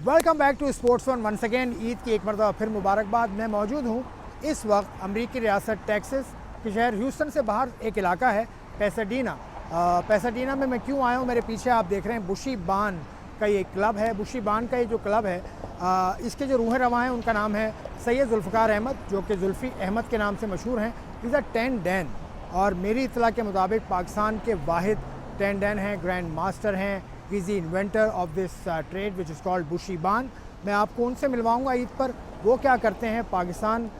Welcome back to Sports One once again. Eid की एक मरतबा फिर मुबारकबाद। मैं मौजूद हूँ इस वक्त अमरीकी रियासत टेक्सास के शहर ह्यूस्टन से बाहर एक इलाका है पैसाडीना। पैसाडीना में मैं क्यों आया हूँ, मेरे पीछे आप देख रहे हैं बुशी बान का ये क्लब है। बुशी बान का ये जो क्लब है इसके जो रूह रवां हैं उनका नाम है सैयद जुल्फ़िकार अहमद, जो कि जुल्फ़ी अहमद के नाम से मशहूर हैं। इज़ अ 10 डैन, और मेरी इत्तला के मुताबिक पाकिस्तान के वाहिद 10 डैन हैं, ग्रैंड मास्टर हैं। He is the inventor of this trade which is called Bushi Ban. मैं आपको उनसे मिलवाऊंगा ईद पर, वो क्या करते हैं, पाकिस्तान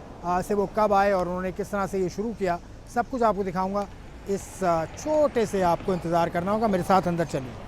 से वो कब आए और उन्होंने किस तरह से ये शुरू किया, सब कुछ आपको दिखाऊंगा। इस छोटे से आपको इंतज़ार करना होगा, मेरे साथ अंदर चलिए।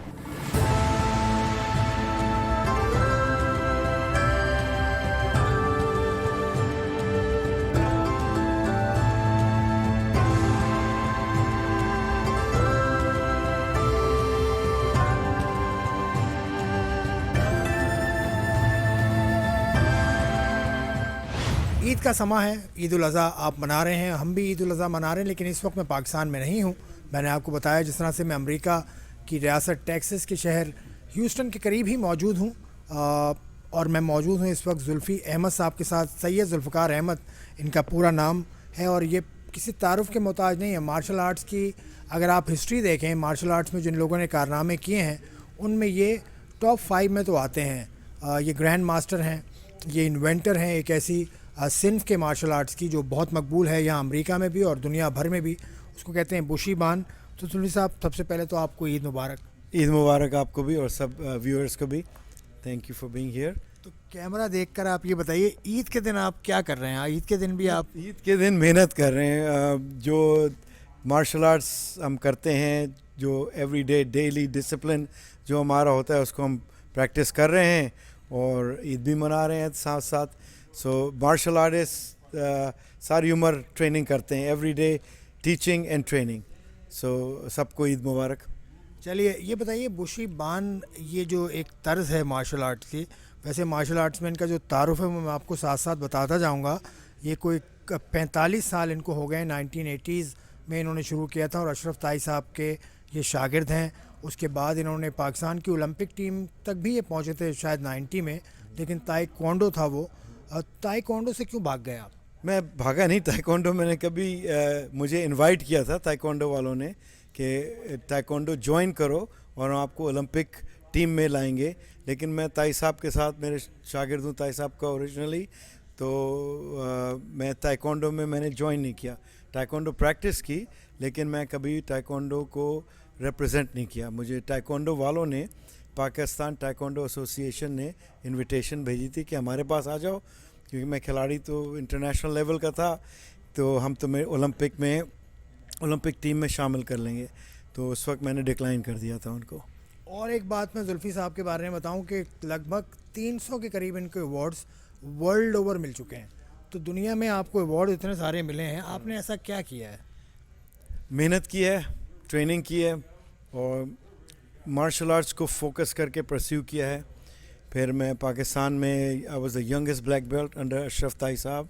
ईद का समा है, ईद उल अज़हा आप मना रहे हैं, हम भी ईद उल अज़हा मना रहे हैं, लेकिन इस वक्त मैं पाकिस्तान में नहीं हूँ। मैंने आपको बताया जिस तरह से मैं अमेरिका की रियासत टेक्सास के शहर ह्यूस्टन के करीब ही मौजूद हूँ, और मैं मौजूद हूँ इस वक्त जुल्फ़ी अहमद साहब के साथ। सैयद जुल्फ़िकार अहमद इनका पूरा नाम है, और ये किसी तारुफ के मोहताज नहीं है। मार्शल आर्ट्स की अगर आप हिस्ट्री देखें, मार्शल आर्ट्स में जिन लोगों ने कारनामे किए हैं उनमें ये टॉप 5 में तो आते हैं। ये ग्रैंड मास्टर हैं, ये इन्वेंटर हैं एक ऐसी सिंफ के मार्शल आर्ट्स की जो बहुत मकबूल है यहाँ अमेरिका में भी और दुनिया भर में भी। उसको कहते हैं बुशी बान। तो जुल्फ़ी साहब, सबसे पहले तो आपको ईद मुबारक। ईद मुबारक आपको भी और सब व्यूअर्स को भी। Thank you for being here. तो कैमरा देखकर आप ये बताइए, ईद के दिन आप क्या कर रहे हैं? ईद के दिन भी आप ईद के दिन मेहनत कर रहे हैं। जो मार्शल आर्ट्स हम करते हैं, जो एवरीडे डेली डिसिप्लिन जो हमारा होता है, उसको हम प्रैक्टिस कर रहे हैं और ईद भी मना रहे हैं साथ साथ। सो मार्शल आर्टिस्ट सारी उम्र ट्रेनिंग करते हैं, एवरीडे टीचिंग एंड ट्रेनिंग। सो सबको ईद मुबारक। चलिए ये बताइए, बुशी बान ये जो एक तर्ज है मार्शल आर्ट्स की, वैसे मार्शल आर्ट्स में इनका जो तारुफ है वो मैं आपको साथ साथ बताता जाऊंगा। ये कोई 45 साल इनको हो गए, 1980s में इन्होंने शुरू किया था और अशरफ ताई साहब के ये शागिर्द हैं। उसके बाद इन्होंने पाकिस्तान की ओलंपिक टीम तक भी ये पहुँचे थे शायद 90 में, लेकिन ताइक्वांडो था वो। ताइक्वांडो से क्यों भाग गए आप? मैं भागा नहीं ताइक्वांडो, मैंने कभी मुझे इनवाइट किया था ताइक्वांडो वालों ने कि ताइक्वांडो ज्वाइन करो और हम आपको ओलंपिक टीम में लाएंगे। लेकिन मैं ताई साहब के साथ, मेरे शागिर्द हूँ ताई साहब का ओरिजिनली, तो मैं ताइक्वांडो में मैंने ज्वाइन नहीं किया। ताइक्वांडो प्रैक्टिस की, लेकिन मैं कभी ताइक्वांडो को रिप्रेजेंट नहीं किया। मुझे ताइक्वांडो वालों ने, पाकिस्तान ताइक्वांडो एसोसिएशन ने इनविटेशन भेजी थी कि हमारे पास आ जाओ, क्योंकि मैं खिलाड़ी तो इंटरनेशनल लेवल का था, तो हम तुम्हें ओलंपिक टीम में शामिल कर लेंगे। तो उस वक्त मैंने डिक्लाइन कर दिया था उनको। और एक बात मैं जुल्फ़ी साहब के बारे में बताऊं कि लगभग 300 के करीब इनको अवार्ड्स वर्ल्ड ओवर मिल चुके हैं। तो दुनिया में आपको अवार्ड इतने सारे मिले हैं, आपने ऐसा क्या किया है? मेहनत की है, ट्रेनिंग की है और मार्शल आर्ट्स को फोकस करके परस्यू किया है। फिर मैं पाकिस्तान में I was the youngest black belt under Ashraf ताई साहब।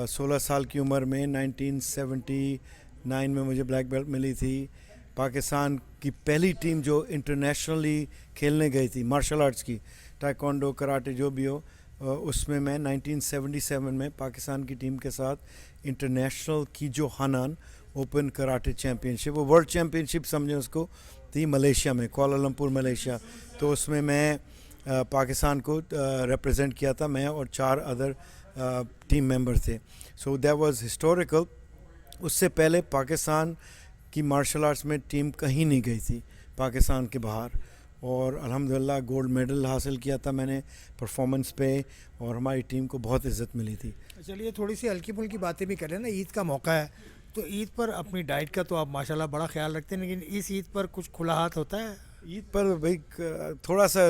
16 साल की उम्र में 1979 में मुझे ब्लैक बेल्ट मिली थी। पाकिस्तान की पहली टीम जो इंटरनेशनली खेलने गई थी मार्शल आर्ट्स की, ताइक्वांडो कराटे जो भी हो, उसमें मैं 1977 में पाकिस्तान की टीम के साथ इंटरनेशनल की जो हानान ओपन कराटे चैम्पियनशिप, वो वर्ल्ड चैम्पियनशिप समझें उसको, थी मलेशिया में, कुआलालंपुर मलेशिया। तो उसमें मैं पाकिस्तान को रिप्रेजेंट किया था, मैं और 4 अदर टीम मेंबर थे। So that was historical. उससे पहले पाकिस्तान की मार्शल आर्ट्स में टीम कहीं नहीं गई थी पाकिस्तान के बाहर, और अल्हम्दुलिल्लाह गोल्ड मेडल हासिल किया था मैंने परफॉर्मेंस पे, और हमारी टीम को बहुत इज़्ज़त मिली थी। चलिए थोड़ी सी हल्की फुल्की बातें भी करें ना, ईद का मौका है तो ईद पर अपनी डाइट का तो आप माशाल्लाह बड़ा ख्याल रखते हैं, लेकिन इस ईद पर कुछ खुला हाथ होता है? ईद पर भाई थोड़ा सा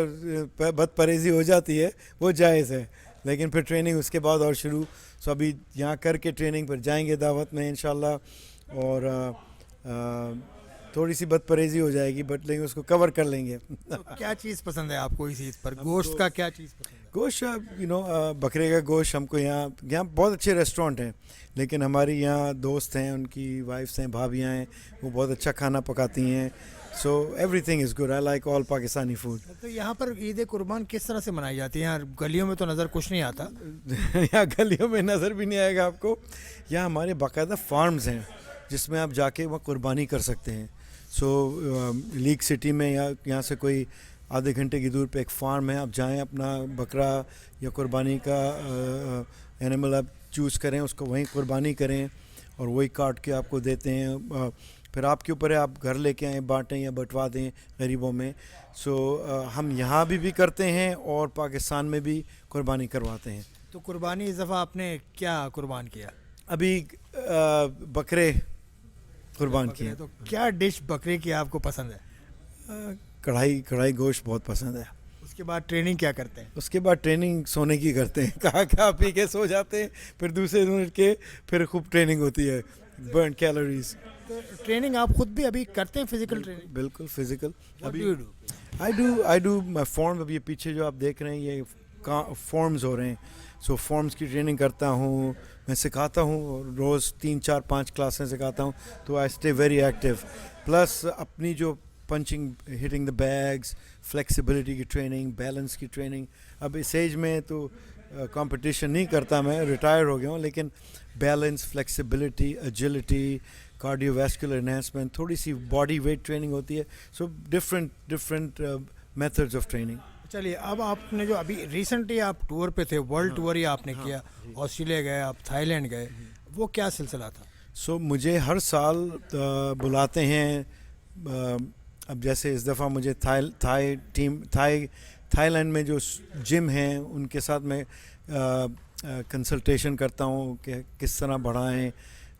बद परहेज़ी हो जाती है, वो जायज़ है, लेकिन फिर ट्रेनिंग उसके बाद और शुरू। सो अभी यहाँ करके ट्रेनिंग पर जाएंगे दावत में इंशाल्लाह, और थोड़ी सी बद परहेज़ी हो जाएगी, बट लेकिन उसको कवर कर लेंगे। तो क्या चीज़ पसंद है आपको इस ईद पर? गोश्त का क्या चीज़ पसंद है? गोश्त, बकरे का गोश्त हमको यहाँ बहुत अच्छे रेस्टोरेंट हैं, लेकिन हमारी यहाँ दोस्त हैं, उनकी वाइफ्स हैं, भाभियाँ हैं, वो बहुत अच्छा खाना पकाती हैं। So everything is good. I like all Pakistani food. تو یہاں پر عید قربان کس طرح سے منائی جاتی ہے؟ یہاں گلیوں میں تو نظر کچھ نہیں آتا. یہاں گلیوں میں نظر بھی نہیں آئے گا آپ کو. یہاں ہمارے باقاعدہ فارمز ہیں جس میں آپ جا کے وہاں قربانی کر سکتے ہیں. سو لیک سٹی میں یا یہاں سے کوئی آدھے گھنٹے کی دور پہ ایک فارم ہے, آپ جائیں اپنا بکرا یا قربانی کا اینیمل آپ چوز کریں, اس کو وہیں قربانی کریں اور وہی کاٹ کے آپ کو دیتے ہیں. پھر آپ کے اوپر ہے آپ گھر لے کے آئیں, بانٹیں یا بٹوا دیں غریبوں میں. سو ہم یہاں بھی کرتے ہیں اور پاکستان میں بھی قربانی کرواتے ہیں. تو قربانی اس دفعہ آپ نے کیا قربان کیا؟ ابھی بکرے قربان کیے. تو کیا ڈش بکرے کی آپ کو پسند ہے؟ کڑھائی گوشت بہت پسند ہے. اس کے بعد ٹریننگ کیا کرتے ہیں؟ اس کے بعد ٹریننگ سونے کی کرتے ہیں. کھا پی کے سو جاتے ہیں, پھر دوسرے دن اٹھ کے پھر خوب ٹریننگ ہوتی ہے, برن کیلوریز. تو ٹریننگ آپ خود بھی ابھی کرتے ہیں فزیکل ٹریننگ؟ بالکل فزیکل. ابھی آئی ڈو مائی فارم. ابھی پیچھے جو آپ دیکھ رہے ہیں یہ فارمز ہو رہے ہیں. سو فارمز کی ٹریننگ کرتا ہوں, میں سکھاتا ہوں روز 3 4 5 کلاسیں سکھاتا ہوں. تو I stay very active. Plus اپنی جو punching, hitting the bags, flexibility کی ٹریننگ, بیلنس کی ٹریننگ. اب اس ایج میں تو کمپٹیشن نہیں کرتا, میں ریٹائر ہو گیا ہوں, لیکن balance, flexibility, agility, cardiovascular enhancement, تھوڑی سی باڈی ویٹ ٹریننگ ہوتی ہے. So different methods of training. چلیے, اب آپ نے جو ابھی ریسنٹلی آپ ٹور پہ تھے, ورلڈ ٹور ہی آپ نے کیا, آسٹریلیا گئے, آپ تھائی لینڈ گئے, وہ کیا سلسلہ تھا؟ سو مجھے ہر سال بلاتے ہیں. اب جیسے اس دفعہ مجھے تھائی لینڈ میں جو جم ہیں ان کے ساتھ میں کنسلٹیشن کرتا ہوں کہ کس طرح بڑھائیں.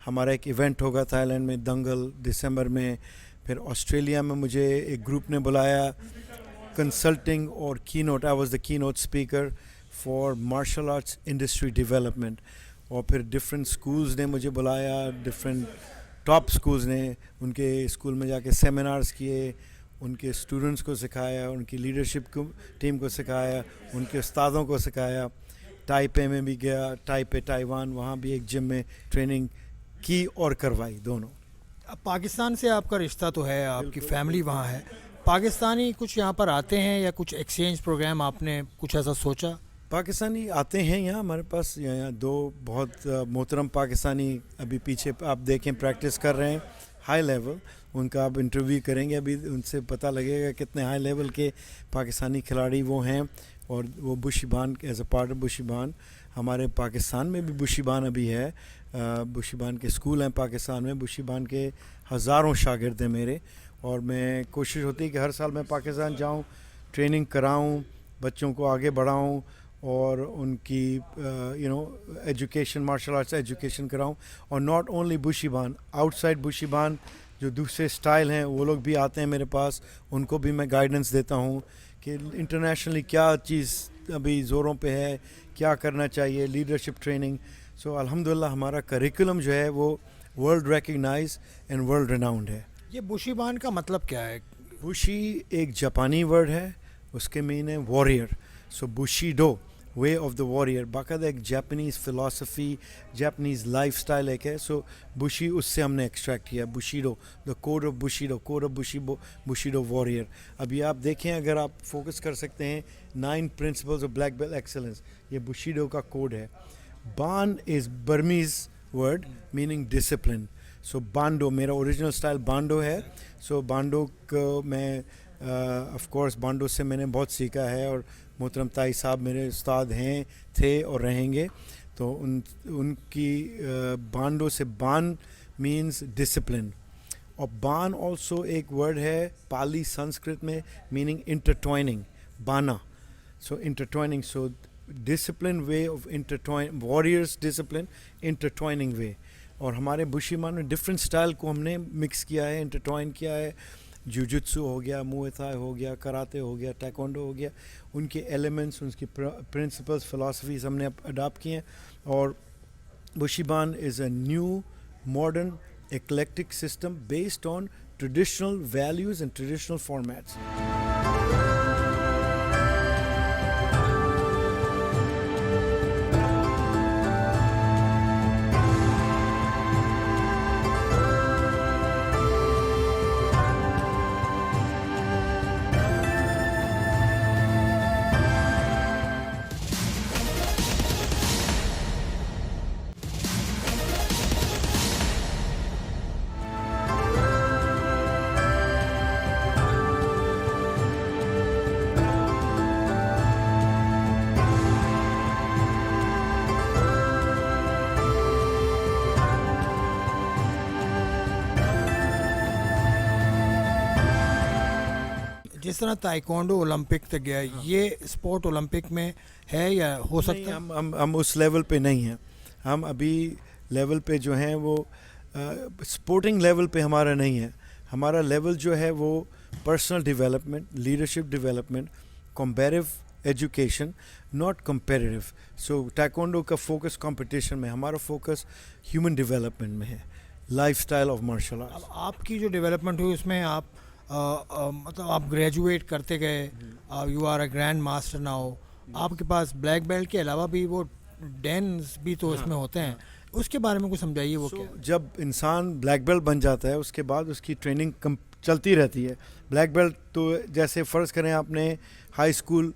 ہمارا ایک ایونٹ ہوگا تھائی لینڈ میں دنگل دسمبر میں. پھر آسٹریلیا میں مجھے ایک گروپ نے بلایا کنسلٹنگ اور کی note. I was the keynote speaker for martial arts industry development. اور پھر ڈفرینٹ اسکولز نے مجھے بلایا, ڈفرینٹ ٹاپ اسکولز نے, ان کے اسکول میں جا کے سیمینارز کیے, ان کے اسٹوڈنٹس کو سکھایا, ان کی لیڈرشپ ٹیم کو سکھایا, ان کے استادوں کو سکھایا. ٹائپے میں بھی گیا, ٹائپے تائیوان, وہاں بھی ایک جم میں ٹریننگ کی اور کروائی دونوں. اب پاکستان سے آپ کا رشتہ تو ہے, آپ کی فیملی وہاں ہے, پاکستانی کچھ یہاں پر آتے ہیں یا کچھ ایکسچینج پروگرام آپ نے کچھ ایسا سوچا؟ پاکستانی آتے ہیں یہاں ہمارے پاس. یہاں 2 بہت محترم پاکستانی ابھی پیچھے آپ دیکھیں پریکٹس کر رہے ہیں ہائی لیول. ان کا آپ انٹرویو کریں گے, ابھی ان سے پتہ لگے گا کتنے ہائی لیول کے پاکستانی کھلاڑی وہ ہیں. اور وہ بشی بان ایز اے پارٹ آف بشی بان. ہمارے پاکستان میں بھی بشی بان ابھی ہے, بشی بان کے اسکول ہیں پاکستان میں. بشی بان کے ہزاروں شاگرد ہیں میرے, اور میں کوشش ہوتی ہے کہ ہر سال میں پاکستان جاؤں, ٹریننگ کراؤں, بچوں کو آگے بڑھاؤں اور ان کی ایجوکیشن, مارشل آرٹس ایجوکیشن کراؤں. اور ناٹ اونلی بشی بان, آؤٹ سائڈ بشی بان جو دوسرے اسٹائل ہیں وہ لوگ بھی آتے ہیں میرے پاس, ان کو بھی میں گائیڈنس دیتا ہوں کہ انٹرنیشنلی کیا چیز ابھی زوروں پہ ہے, کیا کرنا چاہیے, لیڈرشپ ٹریننگ. سو الحمدللہ ہمارا کریکولم جو ہے وہ world recognize and world renowned ہے. یہ بشی بان کا مطلب کیا ہے؟ بشی ایک جاپانی ورڈ ہے, اس کے مین ہے warrior. So Bushido, way of the warrior, باقاعدہ ایک Japanese philosophy, Japanese life style ایک ہے. سو بشی اس سے ہم نے ایکسٹریکٹ کیا, Bushido, the code of Bushido, code of Bushido warrior. ابھی آپ دیکھیں, اگر آپ فوکس کر سکتے ہیں 9 principles of black belt excellence, یہ بشیڈو کا کوڈ ہے. بان از برمیز ورڈ میننگ ڈسپلن. سو بانڈو, میرا اوریجنل سٹائل بانڈو ہے. سو بانڈو کو میں آف کورس بانڈو سے میں نے بہت سیکھا ہے, اور محترم تائی صاحب میرے استاد ہیں, تھے اور رہیں گے. تو ان کی بانڈو سے بان مینز ڈسپلن. اور بان آلسو ایک ورڈ ہے پالی سنسکرت میں میننگ انٹرٹوائننگ, بانا. So intertwining, so discipline way of intertwine, warriors discipline intertwining way. اور ہمارے بشی مان میں ڈفرینٹ اسٹائل کو ہم نے مکس کیا ہے, انٹرٹوائن کیا ہے. جوجتسو ہو گیا, موئے تھائی ہو گیا, کراتے ہو گیا, ٹیکوانڈو ہو گیا, ان کے ایلیمنٹس, ان کی پرنسپلس, فلاسفیز ہم نے اڈاپٹ کیے ہیں. اور Bushi Ban is a new modern eclectic system based on traditional values and traditional formats. जिस तरह ताइक्वांडो ओलंपिक तक गया, ये स्पोर्ट ओलंपिक में है या हो नहीं, सकता है? हम उस लेवल पे नहीं हैं. हम अभी लेवल पे जो हैं वो स्पोर्टिंग लेवल पे हमारा नहीं है. हमारा लेवल जो है वो personal development, leadership development, combative education, not competitive. So taekwondo का फोकस कंपटीशन में, हमारा फोकस ह्यूमन डेवलपमेंट में है, लाइफस्टाइल ऑफ मार्शल आर्ट्स. अब आपकी जो डेवलपमेंट हुई उसमें आप मतलब आप ग्रेजुएट करते गए, you are a grand master now. आपके पास ब्लैक बेल्ट के अलावा भी वो डेन्स भी तो इसमें होते हैं, उसके बारे में कुछ समझाइए वो क्या है? जब इंसान ब्लैक बेल्ट बन जाता है उसके बाद उसकी ट्रेनिंग चलती रहती है. ब्लैक बेल्ट तो जैसे फ़र्ज़ करें आपने हाई स्कूल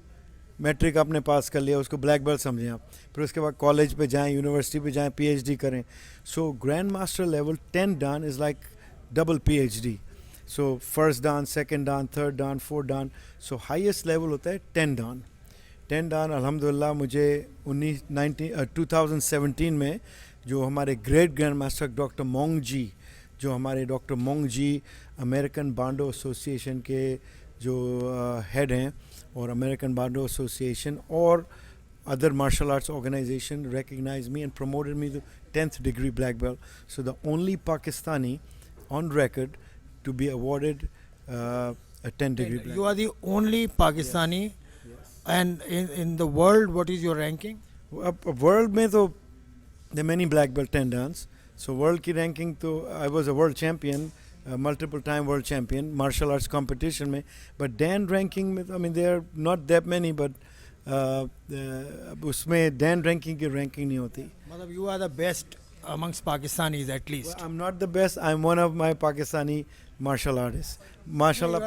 मैट्रिक आपने पास कर लिया, उसको ब्लैक बेल्ट समझें आप. फिर उसके बाद कॉलेज पे जाएं, यूनिवर्सिटी पे जाएं, पीएचडी करें. So grand master level 10 dan is like double PhD. So first dan, second dan, third dan, fourth dan. So highest level होता है 10 डान. 10 डान अल्हम्दुलिल्लाह मुझे 2017 में जो हमारे great grand master doctor Mong ji, जो हमारे doctor Mong ji American Bando association के जो हेड हैं, और अमेरिकन बांडो एसोसिएशन और other martial arts organization recognize me and promoted me to 10th degree black belt. So the only Pakistani on record to be awarded a 10th degree black belt. You are the only Pakistani. And in the world, what is your ranking? World में तो there many black belt 10 dans. So world की ranking तो I was a world champion, multiple time world champion martial arts competition में. But Dan ranking में I mean there are not that many, but उसमें Dan ranking की ranking नहीं होती. मतलब you are the best amongst Pakistanis at least. I'm not the best. I'm one of my Pakistani martial artists. माशाल्लाह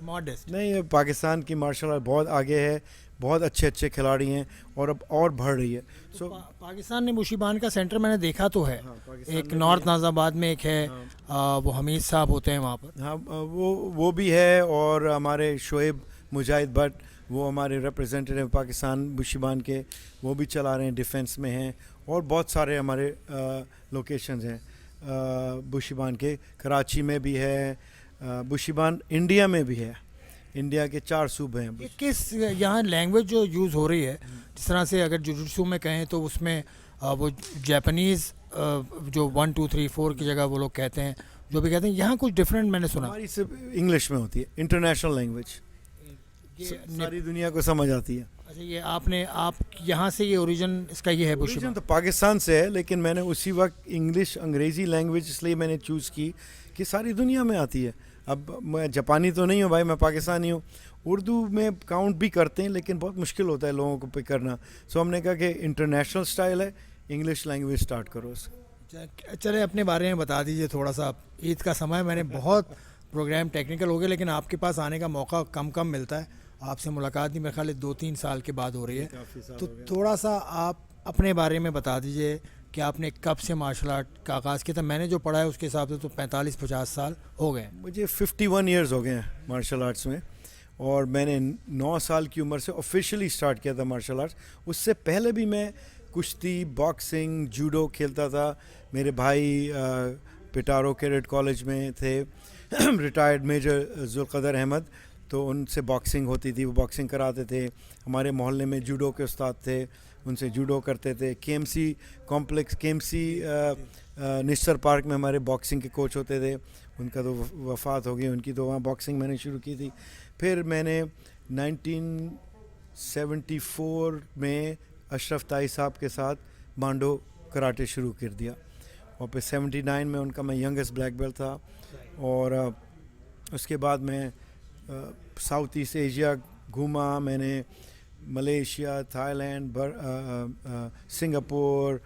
modest. नहीं, ये पाकिस्तान की martial art बहुत आगे है, बहुत अच्छे अच्छे खिलाड़ी हैं और अब और बढ़ रही है. सो पाकिस्तान ने बुशीबान का सेंटर मैंने देखा तो है, एक नॉर्थ नाजाबाद में एक है, वो हमीद साहब होते हैं वहाँ पर. हाँ, वो भी है. और हमारे शोएब मुजाहिद भट्ट, वो हमारे रिप्रेजेंटेटिव पाकिस्तान बुशीबान के, वो भी चला रहे हैं, डिफेंस में हैं. और बहुत सारे हमारे लोकेशंस हैं बुशीबान के. कराची में भी है बुशीबान, इंडिया में भी है. इंडिया के 4 सूबे हैं. किस यहाँ लैंग्वेज जो यूज़ हो रही है, जिस तरह से अगर जुजुत्सु में कहें तो उसमें वो जापानीज़ जो 1 2 3 4 की जगह वो लोग कहते हैं, जो भी कहते हैं, यहाँ कुछ डिफरेंट मैंने सुना. हमारी सिर्फ इंग्लिश में होती है, इंटरनेशनल लैंग्वेज, सारी दुनिया को समझ आती है. अच्छा, ये आप यहाँ से ये ओरिजिन इसका ये है बुशीबान? ओरिजिन तो पाकिस्तान से है, लेकिन मैंने उसी वक्त इंग्लिश अंग्रेज़ी लैंग्वेज इसलिए मैंने चूज़ की कि सारी दुनिया में आती है. अब मैं जापानी तो नहीं हूँ भाई, मैं पाकिस्तानी हूँ. उर्दू में काउंट भी करते हैं लेकिन बहुत मुश्किल होता है लोगों को पिक करना. सो हमने कहा कि इंटरनेशनल स्टाइल है, इंग्लिश लैंग्वेज स्टार्ट करो. चले अपने बारे में बता दीजिए थोड़ा सा. ईद का समय, मैंने बहुत प्रोग्राम टेक्निकल हो गए लेकिन आपके पास आने का मौका कम मिलता है. आपसे मुलाकात भी मेरे ख्याल 2-3 साल के बाद हो रही है, तो थोड़ा सा आप अपने बारे में बता दीजिए कि आपने कब से मार्शल आर्ट का आगाज़ किया था. मैंने जो पढ़ा है उसके हिसाब से तो 45-50 साल हो गए. मुझे 51 ईयर्स हो गए हैं मार्शल आर्ट्स में, और मैंने 9 साल की उम्र से ऑफिशियली स्टार्ट किया था मार्शल आर्ट्स. उससे पहले भी मैं कुश्ती, बॉक्सिंग, जूडो खेलता था. मेरे भाई पिटारो कैडेट कॉलेज में थे, रिटायर्ड मेजर जुल्क़दर अहमद, तो उनसे बॉक्सिंग होती थी, वो बॉक्सिंग कराते थे. हमारे मोहल्ले में जूडो के उस्ताद थे, उनसे जूडो करते थे. केएमसी कॉम्प्लेक्स, केएमसी निश्चर पार्क में हमारे बॉक्सिंग के कोच होते थे. उनका तो वफ़ात हो गई, उनकी तो वहाँ बॉक्सिंग मैंने शुरू की थी. फिर मैंने 1974 में अशरफ ताई साहब के साथ बांडो कराटे शुरू कर दिया, और फिर 79 में उनका मैं यंगेस्ट ब्लैक बेल्ट था. और उसके बाद मैं साउथ ईस्ट एशिया घूमा. मैंने Malaysia, Thailand, Singapore,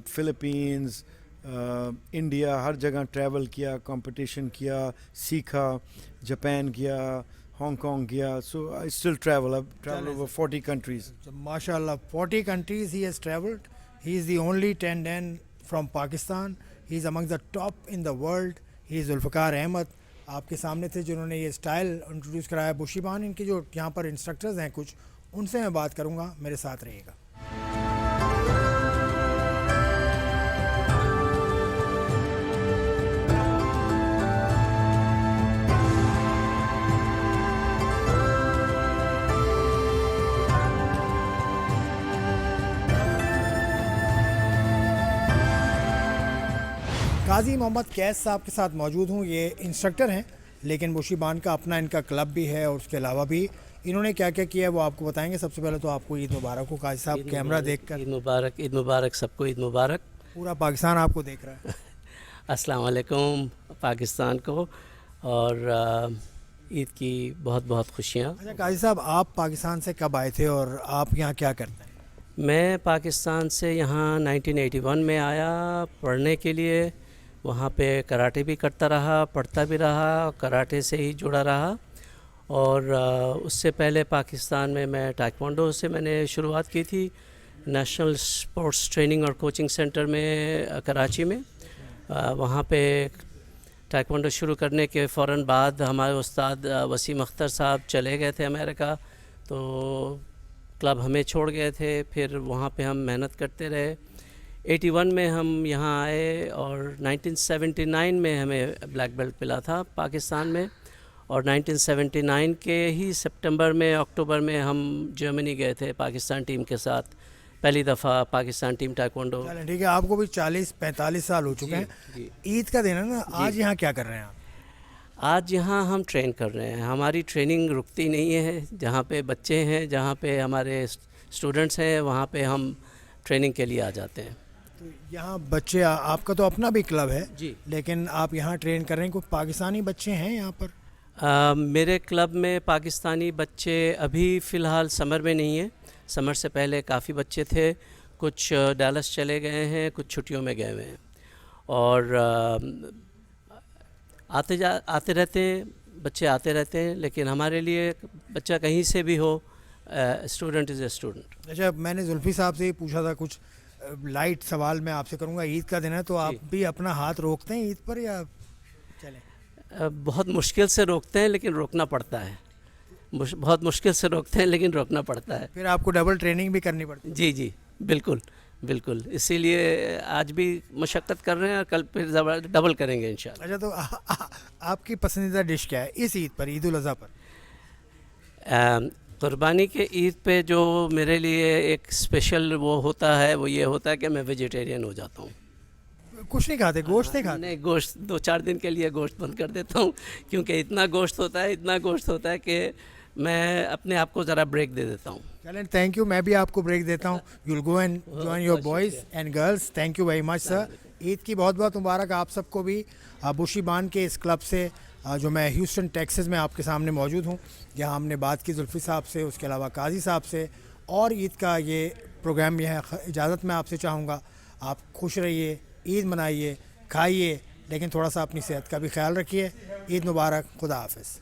Philippines, India, हर जगह ट्रैवल किया, कंपटीशन किया, सीखा. जापान किया, हांगकांग किया. So I still travel. I travel over 40 countries. माशाल्लाह, 40 countries he has traveled. He is the only 10 Dan from Pakistan. He is among the top in the world. He is Zulfikar Ahmad आपके सामने थे जिन्होंने ये style introduce कराया बुशीबान. इनके जो यहाँ पर इंस्ट्रक्टर्स हैं कुछ, उनसे मैं बात करूँगा. मेरे साथ रहिएगा. قاضی محمد قیس صاحب کے ساتھ موجود ہوں. یہ انسٹرکٹر ہیں لیکن بوشی بان کا اپنا ان کا کلب بھی ہے اور اس کے علاوہ بھی انہوں نے کیا کیا کیا ہے وہ آپ کو بتائیں گے. سب سے پہلے تو آپ کو عید مبارک ہو قاضی صاحب. کیمرہ دیکھ کر عید مبارک. عید مبارک سب کو. عید مبارک. پورا پاکستان آپ کو دیکھ رہا ہے. السلام علیکم پاکستان کو اور عید کی بہت بہت خوشیاں. اچھا قاضی صاحب آپ پاکستان سے کب آئے تھے اور آپ یہاں کیا کرتے ہیں؟ میں پاکستان سے یہاں 1981 میں آیا پڑھنے کے لیے. وہاں پہ کراٹے بھی کرتا رہا, پڑھتا بھی رہا, کراٹے سے ہی جڑا رہا. اور اس سے پہلے پاکستان میں ٹائیکوانڈو سے میں نے شروعات کی تھی نیشنل اسپورٹس ٹریننگ اور کوچنگ سینٹر میں کراچی میں. وہاں پہ ٹائیکوانڈو شروع کرنے کے فوراً بعد ہمارے استاد وسیم اختر صاحب چلے گئے تھے امریکہ, تو کلب ہمیں چھوڑ گئے تھے. پھر وہاں پہ ہم محنت کرتے رہے. 81 میں ہم یہاں آئے اور 1979 میں ہمیں بلیک بیلٹ ملا تھا پاکستان میں. اور 1979 کے ہی سپٹمبر میں اکتوبر میں ہم جرمنی گئے تھے پاکستان ٹیم کے ساتھ. پہلی دفعہ پاکستان ٹیم ٹائیکوانڈو. ٹھیک ہے, آپ کو بھی 40-45 سال ہو چکے ہیں. عید کا دن ہے نا, آج یہاں کیا کر رہے ہیں آپ؟ آج یہاں ہم ٹرین کر رہے ہیں. ہماری ٹریننگ رکتی نہیں ہے. جہاں پہ بچے ہیں, جہاں پہ ہمارے اسٹوڈنٹس ہیں, وہاں پہ ہم ٹریننگ کے لیے آ جاتے ہیں. یہاں بچے, آپ کا تو اپنا بھی کلب ہے جی, لیکن آپ یہاں ٹرین کر رہے ہیں. کوئی پاکستانی بچے ہیں یہاں پر؟ میرے کلب میں پاکستانی بچے ابھی فی الحال سمر میں نہیں ہیں. سمر سے پہلے کافی بچے تھے. کچھ ڈالس چلے گئے ہیں, کچھ چھٹیوں میں گئے ہوئے ہیں. اور آتے رہتے ہیں بچے, آتے رہتے ہیں. لیکن ہمارے لیے بچہ کہیں سے بھی ہو, اسٹوڈنٹ از اے اسٹوڈنٹ. اچھا, میں نے زلفی صاحب سے ہی پوچھا تھا, کچھ لائٹ سوال میں آپ سے کروں گا. عید کا دن ہے تو آپ بھی اپنا ہاتھ روکتے ہیں عید پر یا چلیں؟ بہت مشکل سے روکتے ہیں لیکن روکنا پڑتا ہے. بہت مشکل سے روکتے ہیں لیکن روکنا پڑتا ہے. پھر آپ کو ڈبل ٹریننگ بھی کرنی پڑتی ہے؟ جی جی بالکل بالکل. اسی لیے آج بھی مشقت کر رہے ہیں اور کل پھر ڈبل کریں گے انشاءاللہ. اچھا, تو آپ کی پسندیدہ ڈش کیا ہے اس عید پر, عید الاضحیٰ پر؟ قربانی کے عید پہ جو میرے لیے ایک اسپیشل وہ ہوتا ہے وہ یہ ہوتا ہے کہ میں ویجیٹیرین ہو جاتا ہوں. کچھ نہیں کھاتے, گوشت نہیں کھاتے؟ نہیں, گوشت 2-4 دن کے لیے گوشت بند کر دیتا ہوں کیونکہ اتنا گوشت ہوتا ہے کہ میں اپنے آپ کو ذرا بریک دے دیتا ہوں. چلیں, تھینک یو. میں بھی آپ کو بریک دیتا ہوں. You will go and join your boys and girls. Thank you very much sir. Eid کی بہت بہت مبارک آپ سب کو بھی. بوشی بان کے اس کلب سے جو میں ہیوسٹن ٹیکسس میں آپ کے سامنے موجود ہوں, یہاں ہم نے بات کی زلفی صاحب سے, اس کے علاوہ قاضی صاحب سے. اور عید کا یہ پروگرام یہ ہے, اجازت میں آپ سے چاہوں گا آپ خوش رہیے, عید منائیے, کھائیے, لیکن تھوڑا سا اپنی صحت کا بھی خیال رکھیے. عید مبارک. خدا حافظ.